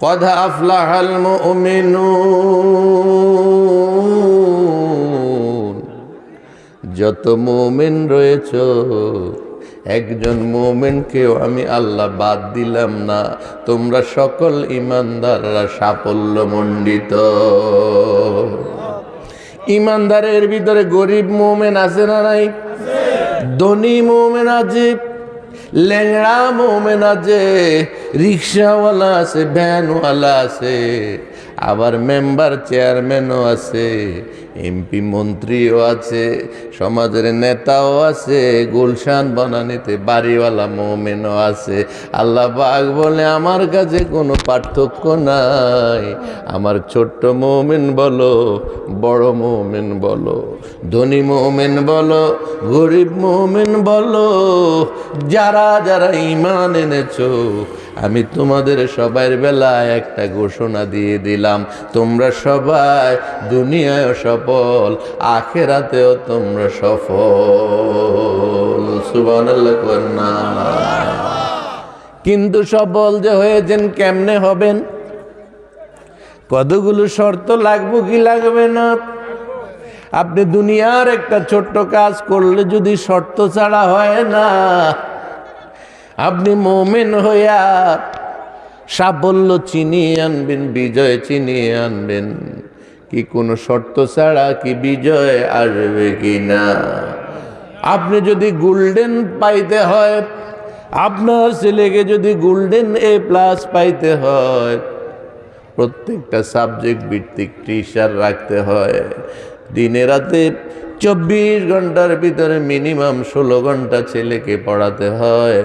কদ আফলাহাল মুমিনুন, যত মুমিন রয়েছে একজন মুমিনকেও আমি আল্লাহ বাদ দিলাম না, তোমরা সকল ঈমানদাররা সাফল্যমণ্ডিত। ঈমানদারের ভিতরে গরিব মুমিন আছে না নাই? ধনী মুমিন আছে, ল্যাংড়া মুমিন আছে, রিক্সাওয়ালা আছে, ভ্যানওয়ালা আছে, আবার মেম্বার চেয়ারম্যানও আছে, এমপি মন্ত্রীও আছে, সমাজের নেতাও আছে, গুলশান বনানীতে বাড়িওয়ালা মুমিনও আছে। আল্লাহ পাক বলে আমার কাছে কোনো পার্থক্য নাই। আমার ছোট্ট মুমিন বলো, বড় মুমিন বলো, ধনী মুমিন বলো, গরিব মুমিন বলো, যারা যারা ঈমান এনেছো, আমি তোমাদের সবার বেলায় একটা ঘোষণা দিয়ে দিলাম, তোমরা সবাই দুনিয়ায় সফল, আখিরাতেও তোমরা সফল। সুবহানাল্লাহ কর না। কিন্তু সফল যে হয়েছেন কেমনে হবেন? কতগুলো শর্ত লাগবে কি লাগবে না? আপনি দুনিয়ার একটা ছোট্ট কাজ করলে যদি শর্ত ছাড়া হয় না, আপনি মুমিন হইয়া সাফল্য চিনিয়ে আনবেন, বিজয় চিনিয়ে আনবেন কি কোনো শর্ত ছাড়া কি বিজয় আসবে কি না? আপনি যদি গোল্ডেন পাইতে হয়, আপনার ছেলেকে যদি গোল্ডেন A+ পাইতে হয়, প্রত্যেকটা সাবজেক্ট ভিত্তিক টিচার রাখতে হয়, দিনে রাতে 24 ঘন্টার ভিতরে মিনিমাম 16 ঘন্টা ছেলেকে পড়াতে হয়।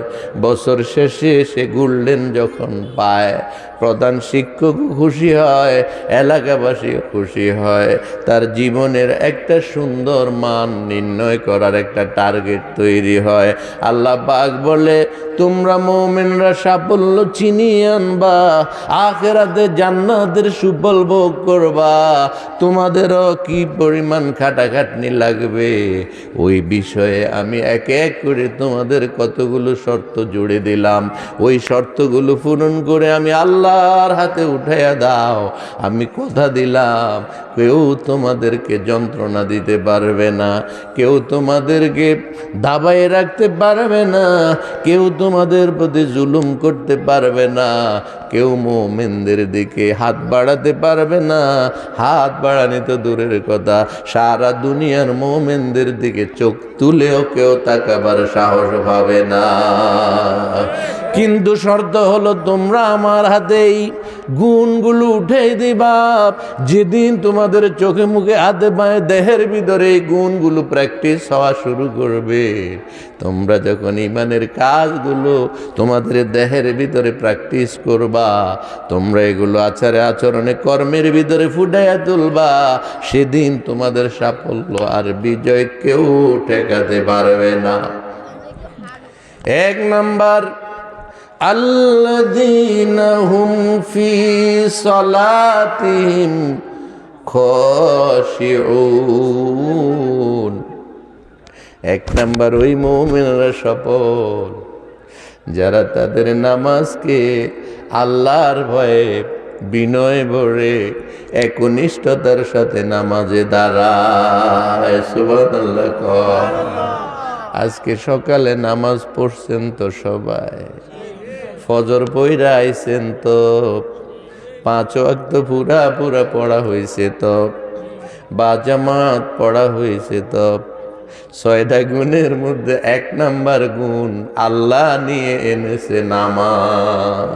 বছর শেষে সে গোল্ডেন যখন পায়, প্রধান শিক্ষকও খুশি হয়, এলাকাবাসীও খুশি হয়, তার জীবনের একটা সুন্দর মান নির্ণয় করার একটা টার্গেট তৈরি হয়। আল্লাহ পাক বলে তোমরা মুমিনরা সাফল্য চিনিয়ে আনবা, আখিরাতে জান্নাতের সুফল ভোগ করবা, তোমাদেরও কি পরিমাণ খাটাখাটনি লাগবে ওই বিষয়ে আমি একে এক করে তোমাদের কতগুলো শর্ত জুড়ে দিলাম। ওই শর্তগুলো পূরণ করে আমি আল্লাহর হাতে উঠাইয়া দাও, আমি কথা দিলাম কেউ তোমাদেরকে যন্ত্রণা দিতে পারবে না, কেউ তোমাদেরকে দাবায় রাখতে পারবে না, কেউ তোমাদের প্রতি জুলুম করতে পারবে না, কেউ মুমিনদের দিকে হাত বাড়াতে পারবে না। হাত বাড়ানি তো দূরের কথা, সারা দুনিয়ার মুমিনদের দিকে চোখ তুলেও কেউ তাকাবার সাহস পাবে না। কিন্তু শর্ত হলো তোমরা আমার হাতেই গুণগুলো উঠেই দিবা। যেদিন তোমাদের চোখে মুখে হাতে পায়ে দেহের ভিতরে এই গুণগুলো প্র্যাকটিস হওয়া শুরু করবে, তোমরা যখন ঈমানের কাজগুলো তোমাদের দেহের ভিতরে প্র্যাকটিস করবা, তোমরা এগুলো আচারে আচরণে কর্মের ভিতরে ফুটাইয়া তুলবা, সেদিন তোমাদের সাফল্য আর বিজয় কেউ ঠেকাতে পারবে না। 1 নাম্বার, আল্লাযীনা হুম ফি সালাতিহিম খাশিউন। 1 নাম্বার ওই মুমিনরা সফল যারা তাদের নামাজকে আল্লাহর ভয়ে বিনয় ভরে একনিষ্ঠতার সাথে নামাজে দাঁড়ায়। সুবহানাল্লাহ কর। আজকে সকালে নামাজ পড়ছেন তো সবাই, ফজর পইরা আইছেন তো, 5 ওয়াক্ত পুরা পুরা পড়া হয়েছে তো, বা জামাত পড়া হয়েছে তো। 6টা গুণের মধ্যে 1 নাম্বার গুণ আল্লাহ নিয়ে এনেছে নামাজ।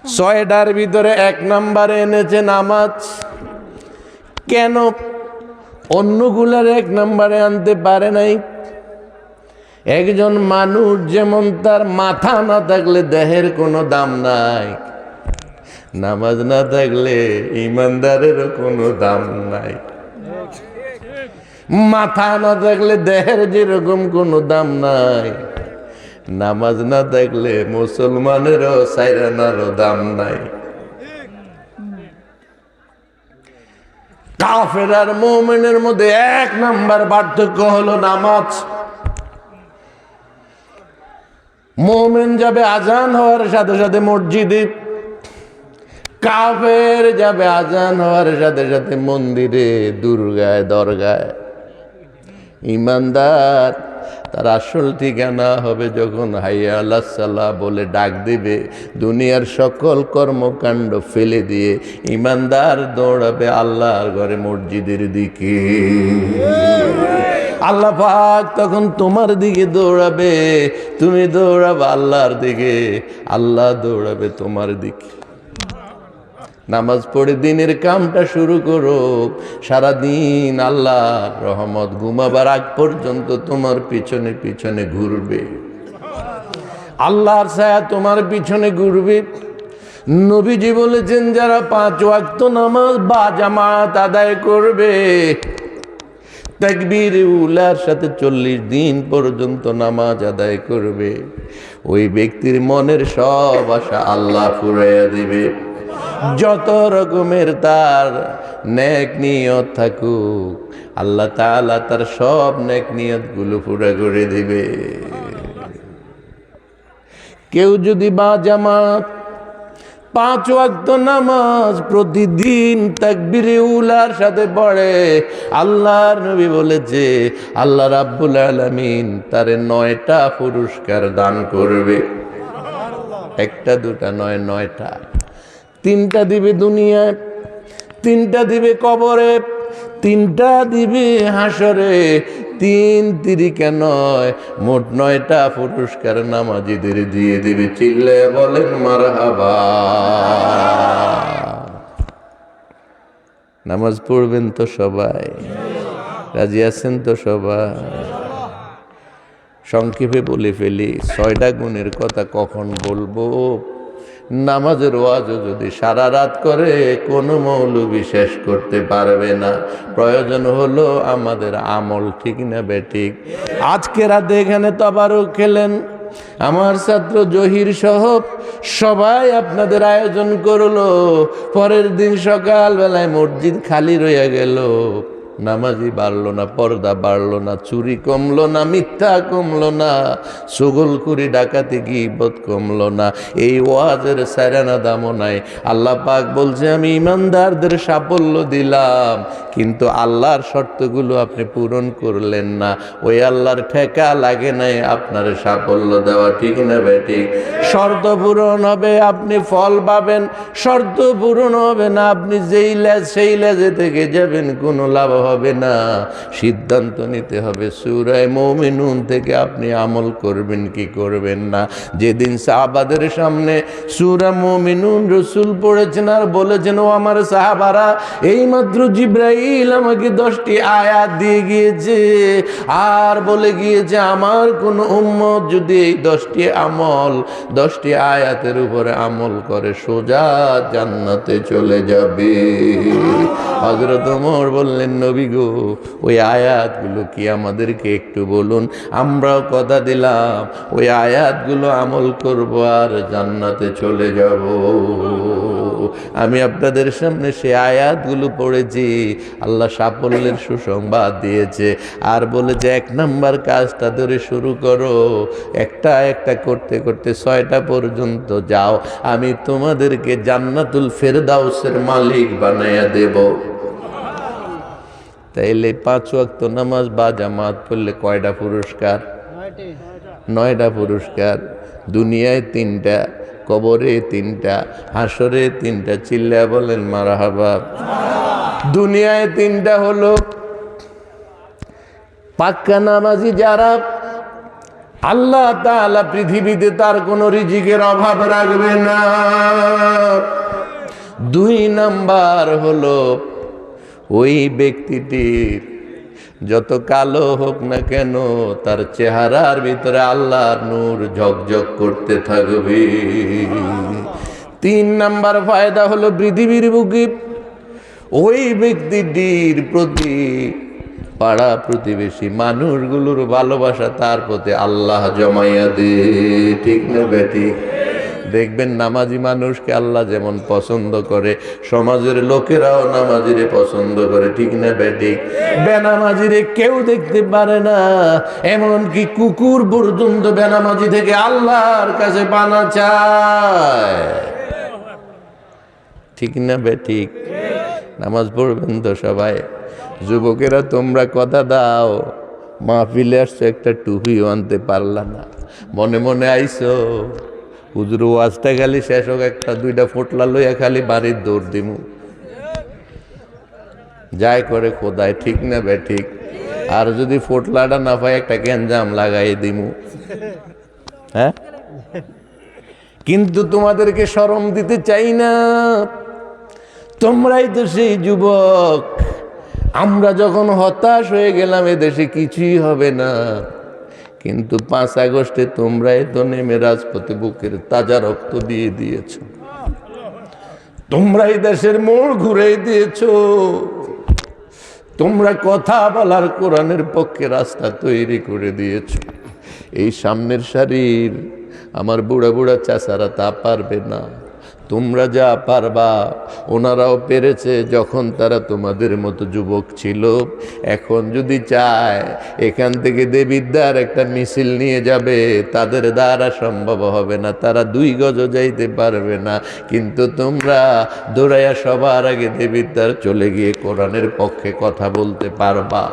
6টার ভিতরে 1 নাম্বারে এনেছে নামাজ। কেন অন্যগুলার 1 নাম্বারে আনতে পারে নাই? একজন মানুষ যেমন তার মাথা না থাকলে দেহের কোনো দাম নাই, নামাজ না থাকলে ঈমানদারেরও কোনো দাম নাই। মাথা না থাকলে দেহের যেরকম কোনো দাম নাই, নামাজ না থাকলে মুসলমানেরও সাইরানারও দাম নাই। কাফের আর মুমিনের মধ্যে 1 নাম্বার পার্থক্য হলো নামাজ। মুমিন যাবে আজান হওয়ার সাথে সাথে মসজিদে, কাফের যাবে আজান হওয়ার সাথে সাথে মন্দিরে, দুর্গায়, দরগায়। ইমানদার তার আসল ঠিকানা হবে যখন হাইয়া আলাস সালাহ বলে ডাক দিবে, দুনিয়ার সকল কর্মকাণ্ড ফেলে দিয়ে ইমানদার দৌড়াবে আল্লাহর ঘরে, মসজিদের দিকে। আল্লাহ পাক তখন তোমার দিকে দৌড়াবে, তুমি দৌড়াবে আল্লাহর দিকে, আল্লাহ দৌড়াবে তোমার দিকে। নামাজ পড়ে দিনের কামটা শুরু করো, সারাদিন আল্লাহর রহমত ঘুমাবার আগ পর্যন্ত তোমার পিছনে পিছনে ঘুরবে, আল্লাহর ছায়া তোমার পিছনে ঘুরবে। নবীজি বলেছেন, যারা 5 ওয়াক্ত নামাজ বা জামাত আদায় করবে, তাকবীর উলার সাথে 40 দিন পর্যন্ত নামাজ আদায় করবে, ওই ব্যক্তির মনের সব আশা আল্লাহ ফুরাইয়া দিবে। যত রকমের তার নেক নিয়ত থাকুক, আল্লাহ তাআলা তার সব নেক নিয়তগুলো পুরা করে দিবে। কেউ যদি বা জামাত 5 ওয়াক্ত নামাজ প্রতিদিন তাকবীরে উলার সাথে পড়ে, আল্লাহর নবী বলেছে আল্লাহ রাব্বুল আলামিন তারে 9টা পুরস্কার দান করবে। একটা দুটা নয়, 9টা। 3টা দিবে দুনিয়ায়, 3টা দিবে কবরে, 3টা দিবে হাসরে, 3 তিরিকা 9, মোট 9টা পুরস্কার নামাজীদের দিয়ে দিবে। চিল্লে বলেন মারহাবা। নামাজ পড়বেন তো সবাই? রাজি আছেন তো সবাই? সংক্ষেপে বলে ফেলি, 6টা গুণের কথা কখন বলবো? নামাজের ওয়াজও যদি সারা রাত করে কোনো মৌলবি শেষ করতে পারবে না। প্রয়োজন হলো আমাদের আমল, ঠিক না বেঠিক? আজকে রাতে এখানে তাবারুক খেলেন, আমার ছাত্র জহির সহ সবাই আপনাদের আয়োজন করলো, পরের দিন সকালবেলায় মসজিদ খালি রইয়া গেল। নামাজি বাড়লো না, পর্দা বাড়লো না, চুরি কমলো না, মিথ্যা কমলো না, চুগলখুরি ডাকাতি গীবত কমলো না, এই ওয়াজের সায়রানা দামও নাই। আল্লাহ পাক বলছে, আমি ইমানদারদের সাফল্য দিলাম, কিন্তু আল্লাহর শর্তগুলো আপনি পূরণ করলেন না, ওই আল্লাহর ঠেকা লাগে নাই আপনার সাফল্য দেওয়া, ঠিক না বেঠিক? শর্ত পূরণ হবে আপনি ফল পাবেন, শর্ত পূরণ হবে না আপনি যেই লেজ সেই লেজে থেকে যাবেন, কোনো লাভ হবে না। সিদ্ধান্ত নিতে হবে সূরা মুমিনুন থেকে আপনি আমল করবেন কি করবেন না। যেদিন সাহাবাদের সামনে সূরা মুমিনুন রাসূল পড়েছেন আর বলেছেন, ও আমার সাহাবারা, এইমাত্র জিবরাইল আমাকে 10টি আয়াত দিয়ে গিয়েছে, আর বলে গিয়েছে আমার কোন উম্মত যদি এই 10টি আয়াতের উপরে আমল করে সোজা জান্নাতে চলে যাবে। হযরত ওমর বললেন, নবী গো, ওই আয়াতগুলো কি আমাদেরকে একটু বলুন, আমরাও কথা দিলাম ওই আয়াতগুলো আমল করব আর জান্নাতে চলে যাব। আমি আপনাদের সামনে সে আয়াতগুলো পড়েছি। আল্লাহ সাফল্যের সুসংবাদ দিয়েছে আর বলেছে, 1 নাম্বার কাজটা ধরে শুরু করো, একটা একটা করতে করতে 6টা পর্যন্ত যাও, আমি তোমাদেরকে জান্নাতুল ফেরদাউসের মালিক বানাইয়া দেব। তাইলে 5 ওয়াক্ত নামাজ বা জামাত পড়লে কয়টা পুরস্কার? 9টা পুরস্কার। দুনিয়ায় 3টা, কবরে 3টা, হাসরে 3টা। চিল্লা বলেন মারহাবা। দুনিয়ায় 3টা হলো, পাক্কা নামাজি যারা, আল্লাহ তাআলা পৃথিবীতে তার কোনো রিজিকের অভাব রাখবে না। 2 নাম্বার হলো, ওই ব্যক্তিটির যত কালো হোক না কেন তার চেহারার ভিতরে আল্লাহর নূর ঝকঝক করতে থাকবে। 3 নাম্বার ফায়দা হলো, পৃথিবীর বুকে ওই ব্যক্তিটির প্রতি পাড়া প্রতিবেশী মানুষগুলোর ভালোবাসা তার প্রতি আল্লাহ জমাইয়া দে, ঠিক না বেঠিক? দেখবেন নামাজি মানুষকে আল্লাহ যেমন পছন্দ করে, সমাজের লোকেরাও নামাজিরে পছন্দ করে, ঠিক না বেঠিক? বেনামাজিরে কেউ দেখতে পারে না, এমনকি কুকুর পর্যন্ত বেনামাজি থেকে আল্লাহর কাছে পানা চায়, ঠিক না বেঠিক? নামাজ পড়বেন তো সবাই। যুবকেরা তোমরা কথা দাও, মাহফিলে আসছো, একটা টুপিও আনতে পারলা না, মনে মনে আইসো হুজুর ওয়াজটা খালি শেষ হোক, একটা দুইটা ফোটলা লইয়া খালি বাড়ির দৌড় দিমু, যাই করে খোদায়, ঠিক না বেঠিক? আর যদি ফোটলাটা না পাই একটা গ্যাঞ্জাম লাগাই দিমু, হ্যাঁ? কিন্তু তোমাদেরকে শরম দিতে চাই না, তোমরাই তো সেই যুবক। আমরা যখন হতাশ হয়ে গেলাম এদেশে কিছুই হবে না, কিন্তু 5 আগস্টে তোমরাই তো নেমে রাজপথে বুকের তাজা রক্ত দিয়ে দিয়েছ, তোমরাই দেশের মোড় ঘুরে দিয়েছ, তোমরা কথা বলার কোরআনের পক্ষে রাস্তা তৈরি করে দিয়েছ। এই সামনের সারির আমার বুড়া বুড়া চাচারা তা পারবে না, তোমরা যা পারবা ওনারাও পেরেছে যখন তারা তোমাদের মতো যুবক ছিল। এখন যদি চায় এখান থেকে দেবিদ্যার একটা মিছিল নিয়ে যাবে, তাদের দ্বারা সম্ভব হবে না, তারা 2 গজও যাইতে পারবে না। কিন্তু তোমরা দৌড়াইয়া সবার আগে দেবিদ্যার চলে গিয়ে কোরআনের পক্ষে কথা বলতে পারবা।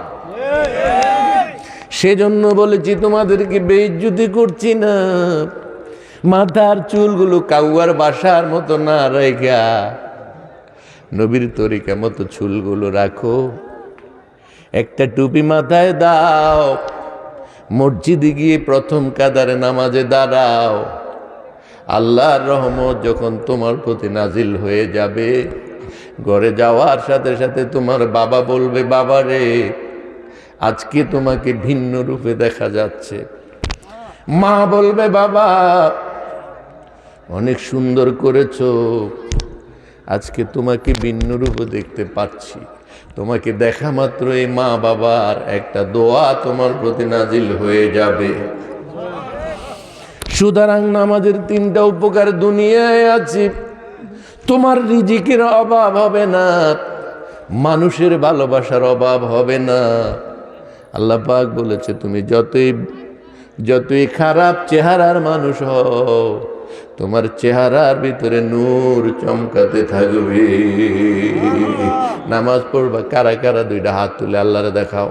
সেজন্য বলেছি তোমাদেরকে বেইজ্জতি করছি না, মাথার চুলগুলো কাউয়ার বাসার মতো না রেখা নবীর তরিকা মতো চুলগুলো রাখো, একটা টুপি মাথায় দাও, মসজিদে গিয়ে প্রথম কাতারে নামাজে দাঁড়াও। আল্লাহর রহমত যখন তোমার প্রতি নাজিল হয়ে যাবে, ঘরে যাওয়ার সাথে সাথে তোমার বাবা বলবে, বাবা রে আজকে তোমাকে ভিন্ন রূপে দেখা যাচ্ছে। মা বলবে, বাবা অনেক সুন্দর করেছো, আজকে তোমাকে ভিন্ন রূপে দেখতে পাচ্ছি। তোমাকে দেখা মাত্র এই মা বাবার একটা দোয়া তোমার প্রতি নাজিল হয়ে যাবে। সুতরাং নামাজের 3টা উপকার দুনিয়ায় আছে। তোমার রিজিকের অভাব হবে না, মানুষের ভালোবাসার অভাব হবে না। আল্লাহ পাক বলেছে, তুমি যতই খারাপ চেহারার মানুষ হও, তোমার চেহারার ভিতরে নূর চমকাতে থাকবে। নামাজ পড়বা কারা কারা 2টা হাত তুলে আল্লাহরে দেখাও।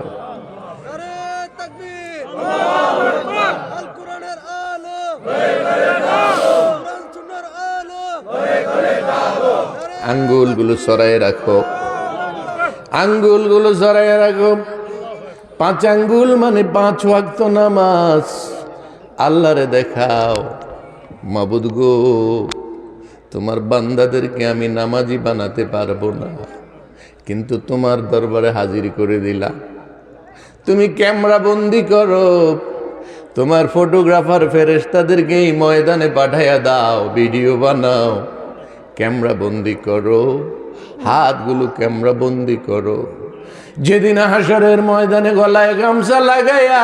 আঙ্গুলগুলো সরাইয়ে রাখো, আঙ্গুলগুলো সরাইয়ে রাখো। 5 আঙ্গুল মানে 5 ওয়াক্ত নামাজ। আল্লাহরে দেখাও, মাবুদ গো তোমার বান্দাদেরকে আমি নামাজি বানাতে পারবো না, কিন্তু তোমার দরবারে হাজির করে দিলাম। তুমি ক্যামেরা বন্দি করো, তোমার ফটোগ্রাফার ফেরেশতাদেরকে এই ময়দানে পাঠাইয়া দাও, ভিডিও বানাও, ক্যামেরা বন্দি করো, হাতগুলো ক্যামেরা বন্দি করো। যেদিন হাসরের ময়দানে গলায় গামছা লাগাইয়া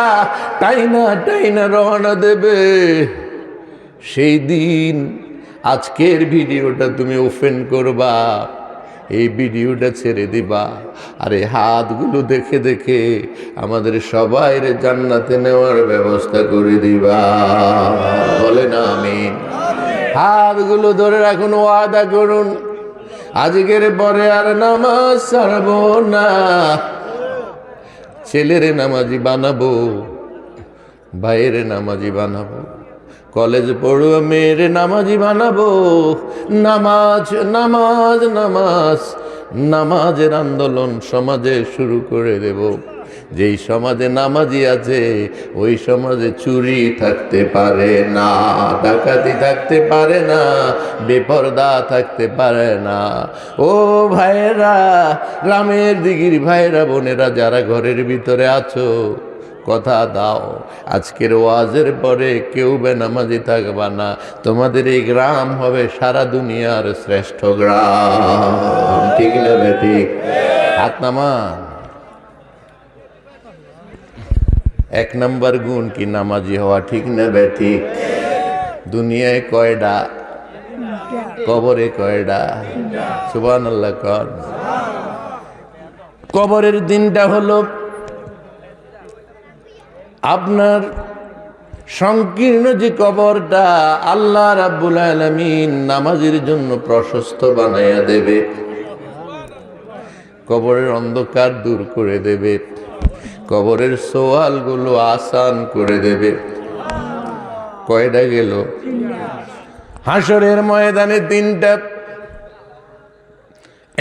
টাইনা টাইনা রওনা দেবে, সেই দিন আজকের ভিডিওটা তুমি ওপেন করবা, এই ভিডিওটা ছেড়ে দিবা, আর এই হাতগুলো দেখে দেখে আমাদের সবাইরে জান্নাতে নেওয়ার ব্যবস্থা করে দিবা। বলে না আমিন? হাতগুলো ধরে রাখুন, ওয়াদা করুন আজকের পরে আর নামাজ ছাড়বো না। ছেলেরে নামাজি বানাবো, ভাইয়ের নামাজি বানাবো, কলেজ পড়ুয়া মেয়েরে নামাজি বানাবো। নামাজ নামাজ নামাজ নামাজের আন্দোলন সমাজে শুরু করে দেব। যেই সমাজে নামাজি আছে ওই সমাজে চুরি থাকতে পারে না, ডাকাতি থাকতে পারে না, বেপরদা থাকতে পারে না। ও ভাইয়েরা, গ্রামের দিগির ভাইয়েরা বোনেরা যারা ঘরের ভিতরে আছো, কথা দাও আজকের ওয়াজের পরে কেউ বেনামাজি থাকবা না। তোমাদের এই গ্রাম হবে সারা দুনিয়ার শ্রেষ্ঠ গ্রাম, ঠিক না বেঠিক? হাত নামান। 1 নম্বর গুণ কি নামাজি হওয়া, ঠিক না বেঠিক? দুনিয়ায় কয়টা? কবরে কয়টা? সুবহানাল্লাহ কর। কবরের দিনটা হলো আপনার সংকীর্ণ যে কবরটা আল্লাহ রাব্বুল আলামিন নামাজের জন্য প্রশস্ত বানাইয়া দেবে, কবরের অন্ধকার দূর করে দেবে, কবরের সওয়ালগুলো আসান করে দেবে। কয়টা গেল? হাসরের ময়দানে তিনটা।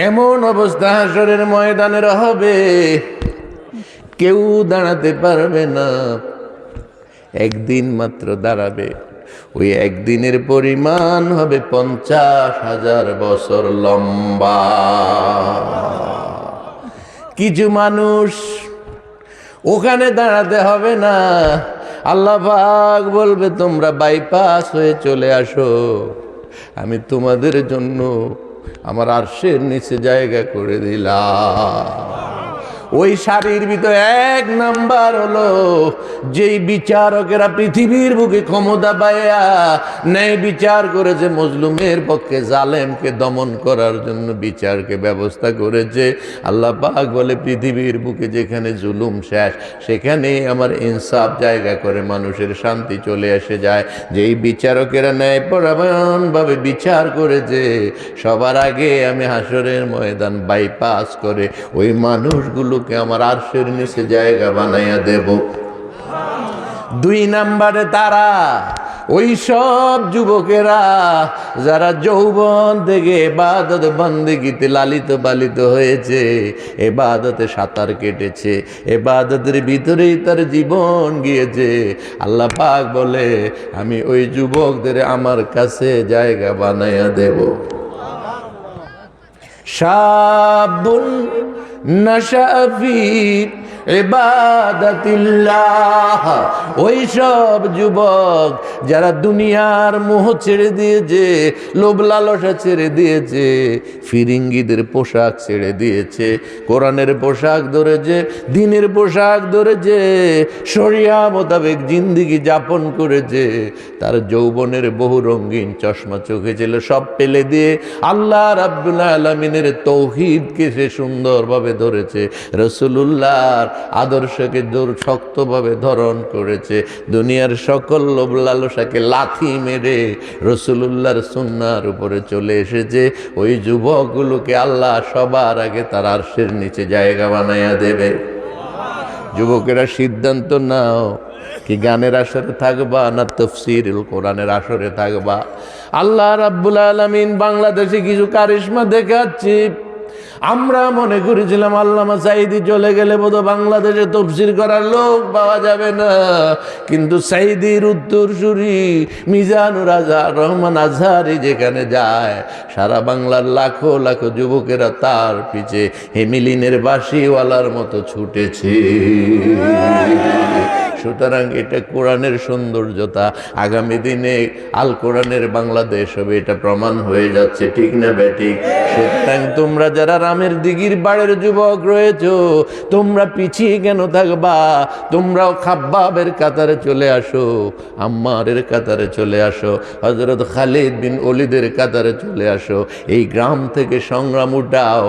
এমন অবস্থা হাসরের ময়দানের হবে কেউ দাঁড়াতে পারবে না, একদিন মাত্র দাঁড়াবে। ওই একদিনের পরিমাণ হবে 50,000 বছর লম্বা। কিছু মানুষ ওখানে দাঁড়াতে হবে না, আল্লাহ পাক বলবে তোমরা বাইপাস হয়ে চলে আসো, আমি তোমাদের জন্য আমার আরশের নিচে জায়গা করে দিলাম। ওই সারির ভিতরে 1 নাম্বার হলো যেই বিচারকেরা পৃথিবীর বুকে ক্ষমতা পাইয়া ন্যায় বিচার করেছে, মজলুমের পক্ষে জালেমকে দমন করার জন্য বিচারকে ব্যবস্থা করেছে। আল্লাহ পাক বলে পৃথিবীর বুকে যেখানে জুলুম শেষ সেখানে আমার ইনসাফ জায়গা করে মানুষের শান্তি চলে এসে যায়। যেই বিচারকেরা ন্যায়পরায়ণভাবে বিচার করেছে সবার আগে আমি হাসরের ময়দান বাইপাস করে ওই মানুষগুলো আমার আরশের নিচে জায়গা বানাইয়া দেব। 2 নাম্বারে তারা ওই সব যুবকেরা যারা যৌবন থেকে ইবাদত বন্দেগীতে লালিত পালিত হয়েছে, ইবাদতে সাঁতার কেটেছে, ইবাদতের ভিতরেই তার জীবন গিয়েছে। আল্লাহ পাক বলে আমি ওই যুবকদের আমার কাছে জায়গা বানাইয়া দেব। শাবুন নাশা ফি ইবাদাতিল্লাহ, ওই সব যুবক যারা দুনিয়ার মোহ ছেড়ে দিয়েছে, লোভ লালসা ছেড়ে দিয়েছে, ফিরিঙ্গিদের পোশাক ছেড়ে দিয়েছে, কোরআনের পোশাক ধরেছে, দ্বীনের পোশাক ধরেছে, শরিয়া মোতাবেক জিন্দেগি যাপন করেছে, তার যৌবনের বহু রঙিন চশমা চোখে ছিল সব ফেলে দিয়ে আল্লাহ রাব্বুল আলামিনের তৌহিদকে সে সুন্দরভাবে ধরেছে, রাসূলুল্লাহর আদর্শকে শক্তভাবে ধারণ করেছে, দুনিয়ার সকল লোভ লালসাকে লাথি মেরে রাসূলুল্লাহর সুন্নাহর উপরে চলে এসেছে। ওই যুবকগুলোকে আল্লাহ সবার আগে তার আরশের নিচে জায়গা বানাইয়া দেবে। যুবকেরা সিদ্ধান্ত নাও, কি গানের আসরে থাকবা না তাফসীরুল কোরআনের আসরে থাকবা? আল্লাহ রাব্বুল আলামিন বাংলাদেশে কিছু কারিশমা দেখাচ্ছে। আমরা মনে করেছিলাম আল্লামা সাঈদী চলে গেলে বোধহয় বাংলাদেশে তাফসীর করার লোক পাওয়া যাবে না, কিন্তু সাঈদীর উত্তরসূরি মিজানুর রহমান আজহারি যেখানে যায় সারা বাংলার লাখো লাখো যুবকেরা তার পিছে হেমিলিনের বাঁশিওয়ালার মতো ছুটেছে। সুতরাং এটা কোরআনের সৌন্দর্যতা, আগামী দিনে আল কোরআনের বাংলাদেশ হবে, এটা প্রমাণ হয়ে যাচ্ছে, ঠিক না বেঠিক? সুতরাং তোমরা যারা রামের দিঘির বাড়ির যুবক রয়েছো তোমরা পিছিয়ে কেন থাকবা? তোমরাও খাব্বাবের কাতারে চলে আসো, আম্মারের কাতারে চলে আসো, হযরত খালিদ বিন ওলীদের কাতারে চলে আসো। এই গ্রাম থেকে সংগ্রাম উঠাও।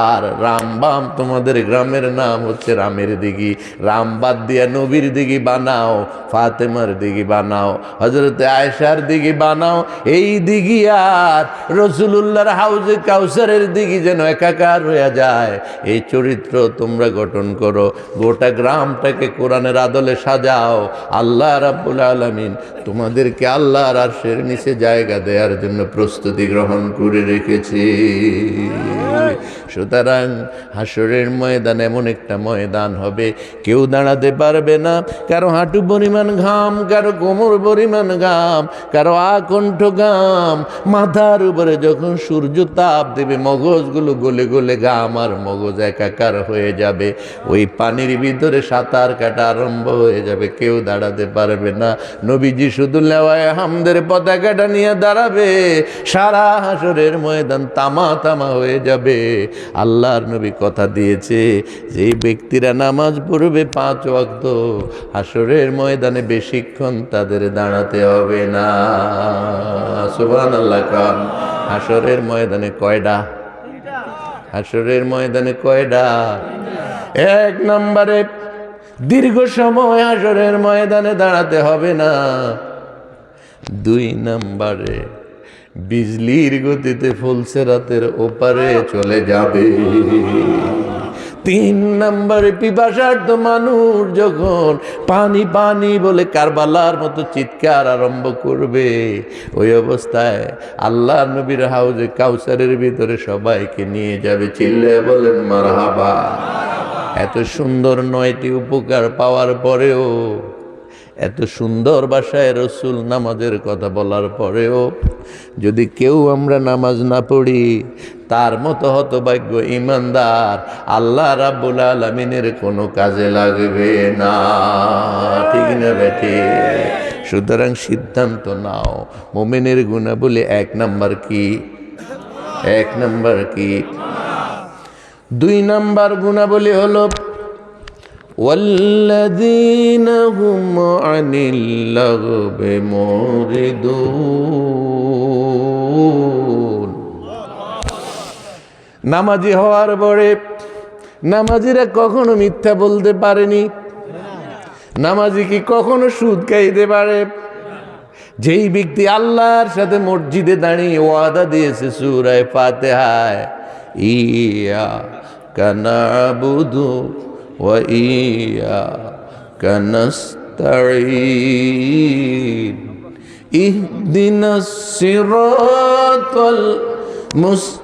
আর রামবাম, তোমাদের গ্রামের নাম হচ্ছে রামের দিঘি, রাম বাদ দিয়া নবীর দিঘি বানাও, ফাতেমার দিঘি বানাও, হযরত আয়েশার দিঘি বানাও। এই দিঘি আর রাসূলুল্লাহর হাউজে কাউসারের দিঘি যেন একাকার হয়ে যায়, এই চরিত্র তোমরা গঠন করো। গোটা গ্রামটাকে কোরআনের আদলে সাজাও। আল্লাহ রাব্বুল আলামিন তোমাদেরকে আল্লাহর আরশের নিচে জায়গা দেওয়ার জন্য প্রস্তুতি গ্রহণ করে রেখেছে। সুতরাং হাসরের ময়দান এমন একটা ময়দান হবে কেউ দাঁড়াতে পারবে না। কারো হাঁটু পরিমাণ ঘাম, কারো কোমর পরিমাণ ঘাম, কারো আকণ্ঠ ঘাম। মাথার উপরে যখন সূর্য তাপ দেবে মগজগুলো গলে গলে ঘাম আর মগজ একাকার হয়ে যাবে। ওই পানির ভিতরে সাঁতার কাটা আরম্ভ হয়ে যাবে, কেউ দাঁড়াতে পারবে না। নবীজি শুধু লেওয়ায় হামদের পতাকাটা নিয়ে দাঁড়াবে, সারা হাসরের ময়দান তামা তামা হয়ে যাবে। আল্লাহর নবী কথা দিয়েছে যে ব্যক্তিরা নামাজ পড়বে 5 ওয়াক্ত হাসরের ময়দানে বেশিক্ষণ তাদের দাঁড়াতে হবে না। সুবহানাল্লাহ কান। হাসরের ময়দানে কয়টা? হাসরের ময়দানে কয়টা? এক নম্বরে দীর্ঘ সময় হাসরের ময়দানে দাঁড়াতে হবে না। দুই নম্বরে বিজলির গতিতে ফুলসেরাতের ওপারে চলে যাবে। তিন নম্বরে পিপাসার্থ মানুষ যখন পানি পানি বলে কারবালার মতো চিৎকার আরম্ভ করবে, ওই অবস্থায় আল্লাহ নবীর হাউজে কাউসারের ভিতরে সবাইকে নিয়ে যাবে। চিল্লায়ে বলেন মারহাবা। এত সুন্দর 9টি উপকার পাওয়ার পরেও, এত সুন্দর ভাষায় রসুল নামাজের কথা বলার পরেও যদি কেউ আমরা নামাজ না পড়ি, তার মতো হতভাগ্য ঈমানদার আল্লাহ রাব্বুল আলামিনের কোনো কাজে লাগবে না। ঠিক না বেঠি? সুতরাং সিদ্ধান্ত নাও, মুমিনের গুণাবলী 1 নাম্বার কি? 1 নাম্বার কি? 2 নাম্বার গুণাবলী হলো والذين هم عن اللغو معرضون। নামাজি হওয়ার পরে নামাজিরা কখনো মিথ্যা বলতে পারেনি। নামাজি কি কখনো সুদ খাইতে পারে? যেই ব্যক্তি আল্লাহর সাথে মসজিদে দাঁড়িয়ে ওয়াদা দিয়েছে সূরা ফাতিহায়, ইয়াকা না'বুদু ওয়া ইয়াকা নাস্তাঈন ইহদিনাস সিরাতাল মুস্তাকিম।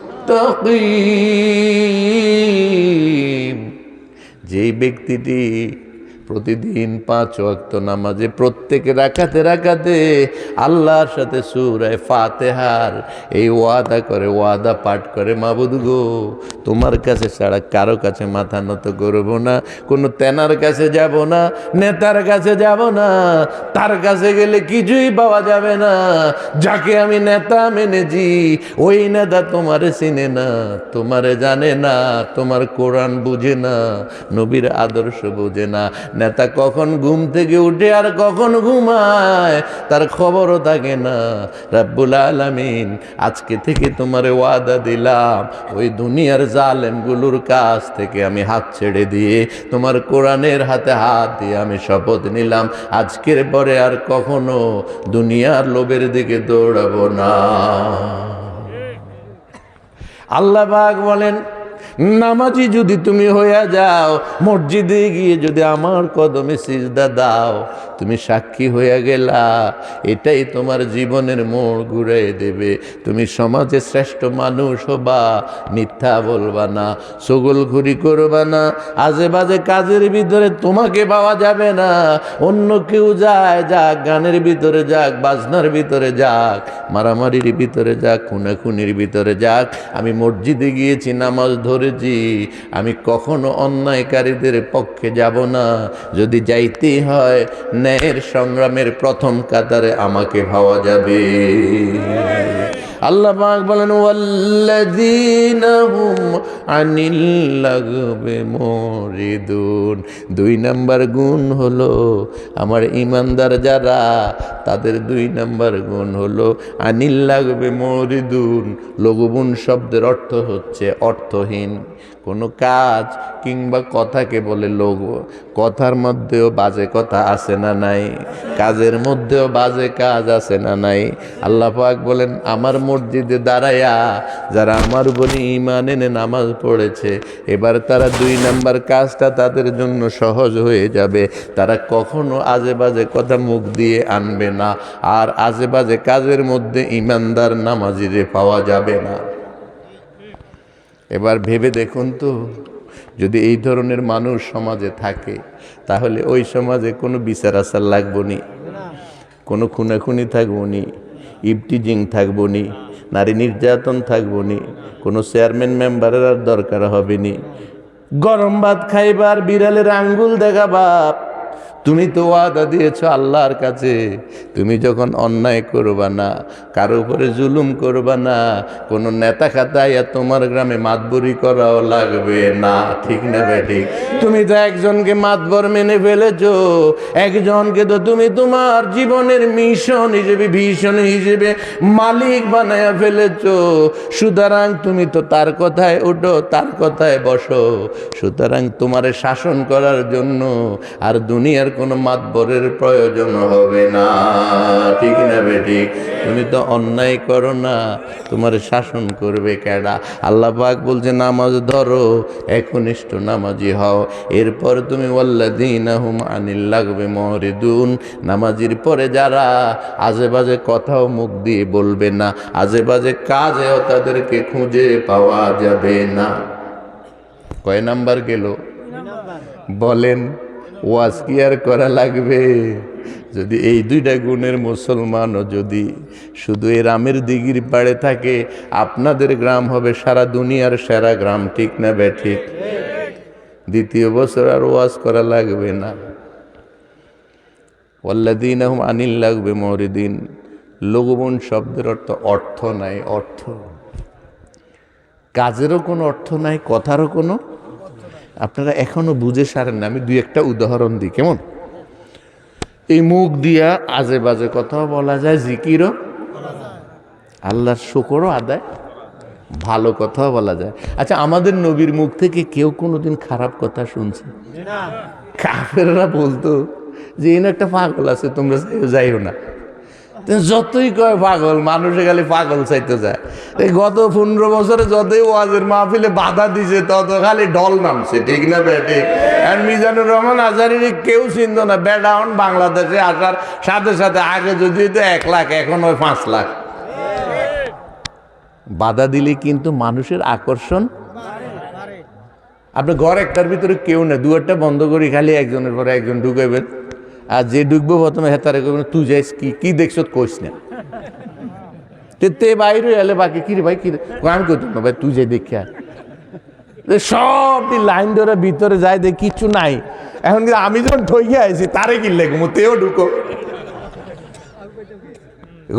যেই ব্যক্তিটি প্রতিদিন 5 ওয়াক্ত নামাজে প্রত্যেক রাকাতে রাকাতে আল্লাহর সাথে সূরা ফাতিহার এই ওয়াদা করে, ওয়াদা পাঠ করে, মাবুদ গো তোমার কাছে ছাড়া কারো কাছে মাথা নত করব না, কোনো তেনার কাছে যাব না, নেতার কাছে যাব না, তার কাছে গেলে কিছুই পাওয়া যাবে না। যাকে আমি নেতা মেনেছি ওই নেতা তোমারে চিনে না, তোমারে জানে না, তোমার কোরআন বুঝে না, নবীর আদর্শ বুঝে না। নেতা কখন ঘুম থেকে উঠে আর কখন ঘুমায় তার খবরও থাকে না। রাব্বুল আলামিন আজকে থেকে তোমারে ওয়াদা দিলাম, ওই দুনিয়ার জালেমগুলোর কাছ থেকে আমি হাত ছেড়ে দিয়ে তোমার কোরআনের হাতে হাত দিয়ে আমি শপথ নিলাম, আজকের পরে আর কখনো দুনিয়ার লোভের দিকে দৌড়াবো না। আল্লাহ পাক বলেন, নামাজি যদি তুমি হইয়া যাও, মসজিদে গিয়ে যদি আমার কদমে সিজদা দাও, তুমি সাক্ষী হইয়া গেলা, এটাই তোমার জীবনের মোড় ঘুরে দেবে। তুমি সমাজে শ্রেষ্ঠ মানুষ হবা, মিথ্যা বলবা না, চগলখুরি করবা না, আজে বাজে কাজের ভিতরে তোমাকে পাওয়া যাবে না। অন্য কেউ যায় যাক, গানের ভিতরে যাক, বাজনার ভিতরে যাক, মারামারির ভিতরে যাক, খুনাখুনির ভিতরে যাক, আমি মসজিদে গিয়েছি, নামাজ ধরেছি, আমি কখনো অন্যায়কারীদের পক্ষে যাব না। যদি যাইতেই হয় ন্যায়ের সংগ্রামের প্রথম কাতারে আমাকে পাওয়া যাবে। আল্লাহ পাক বলেন, ওয়াল্লাযীনা হুম আনিল লাগবি মুরিদুন। 2 নাম্বার গুণ হলো আমার ঈমানদার যারা, তাদের 2 নাম্বার গুণ হলো আনিল লাগবি মুরিদুন। লঘুবুন শব্দের অর্থ হচ্ছে অর্থহীন কোনো কাজ কিংবা কথাকে বলে লঘু। কথার মধ্যেও বাজে কথা আছে না নাই? কাজের মধ্যেও বাজে কাজ আছে না নাই? আল্লাহ পাক বলেন, আমার মসজিদে দাঁড়ায়া যারা আমার উপরে ঈমান এনে নামাজ পড়েছে, এবার তারা 2 নাম্বার কাজটা তাদের জন্য সহজ হয়ে যাবে। তারা কখনো আজে বাজে কথা মুখ দিয়ে আনবে না, আর আজে বাজে কাজের মধ্যে ঈমানদার নামাজিরে পাওয়া যাবে না। এবার ভেবে দেখুন তো, যদি এই ধরনের মানুষ সমাজে থাকে, তাহলে ওই সমাজে কোনো বিচার আচার লাগবো নি, কোনো খুনাখুনি থাকবো নি, ইফটিজিং থাকবো নি, নারী নির্যাতন থাকবো নি, কোনো চেয়ারম্যান মেম্বারের আর দরকার হবে নি। গরম ভাত খাইবার বিড়ালের আঙ্গুল দেখাবা, তুমি তো ওয়াদা দিয়েছো আল্লাহর কাছে, তুমি যখন অন্যায় করবা না, কারো উপরে জুলুম করবা না, কোনো নেতা খাতায় তোমার গ্রামে মাতবরি করাও লাগবে না, ঠিক না ঠিক? তুমি তো একজনকে মাতবর মেনে ফেলেছো, একজনকে তো তুমি তোমার জীবনের মিশন হিসেবে, ভীষণ হিসেবে মালিক বানায়া ফেলেছো। সুতরাং তুমি তো তার কথায় ওঠো, তার কথায় বসো। সুতরাং তোমারে শাসন করার জন্য আর দুনিয়ার কোনো মাতবরের প্রয়োজন হবে না, ঠিক না বেঠিক? তুমি তো অন্যায় করো না, তোমার শাসন করবে কেডা? আল্লাহ পাক বলছে নামাজ ধরো, একনিষ্ঠ নামাজি হও। এরপর তুমি ওয়াল্লাযীনা হুম আনিল লাগবি মুরিদুন, নামাজির পরে যারা আজে বাজে কথাও মুখ দিয়ে বলবে না, আজে বাজে কাজেও তাদেরকে খুঁজে পাওয়া যাবে না। কয় নাম্বার গেল বলেন? ওয়াজ কি আর করা লাগবে? যদি এই দুইটা গুণের মুসলমানও যদি শুধু এই রামের দিঘির পাড়ে থাকে, আপনাদের গ্রাম হবে সারা দুনিয়ার সেরা গ্রাম, ঠিক না বেঠিক? দ্বিতীয় বছর আর ওয়াজ করা লাগবে না। ওয়াল্লাযীনা হুম আনিল লাগবি মুরিদিন, লঘুবন শব্দের অর্থ নাই, অর্থ। কাজেরও কোনো অর্থ নাই, কথারও কোনো। আপনারা এখনো বুঝে সারেন না। আমি দুই একটা উদাহরণ দিই, কেমন? এই মুখ দিয়া আজে বাজে কথাও বলা যায়, জিকিরও, আল্লাহর শুকরও আদায়, ভালো কথাও বলা যায়। আচ্ছা, আমাদের নবীর মুখ থেকে কেউ কোনোদিন খারাপ কথা শুনছে? কাফেররা বলতো যে এনে একটা পাগল আছে, তোমরা যাইও না। যতই কয় পাগল, মানুষে খালি পাগল চাইতে যায়। গত 15 বছরে যতই ওয়াজের মাহফিলে বাধা দিছে, তত খালি ঢল নামছে, ঠিক না বেঠিক? আর মিজানুর রহমান আজহারীর কেউ চিনত না। বেডাউন বাংলাদেশে আসার সাথে সাথে আগে যদি 1 লাখ, এখন ওই 5 লাখ। বাধা দিলে কিন্তু মানুষের আকর্ষণ। আপনার ঘর একটার ভিতরে কেউ না, দুয়ারটা বন্ধ করি, খালি একজনের পরে একজন ঢুকাইবেন। আর যে ঢুকবো প্রথমে হেতারে করবেন, তুই যাইস কি দেখছ কইস না। তে বাইরে এলে বাকি কি রে ভাই, কি আমি করতাম না ভাই, তুই যাই দেখে আর সব লাইন ধরে ভিতরে যায়, দেখ কিচ্ছু নাই। এখন কিন্তু আমি যখন ঠইকে আইছি, তারে কি লেখবো, তেও ঢুকো।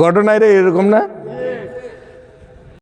ঘটনায় রে এরকম না?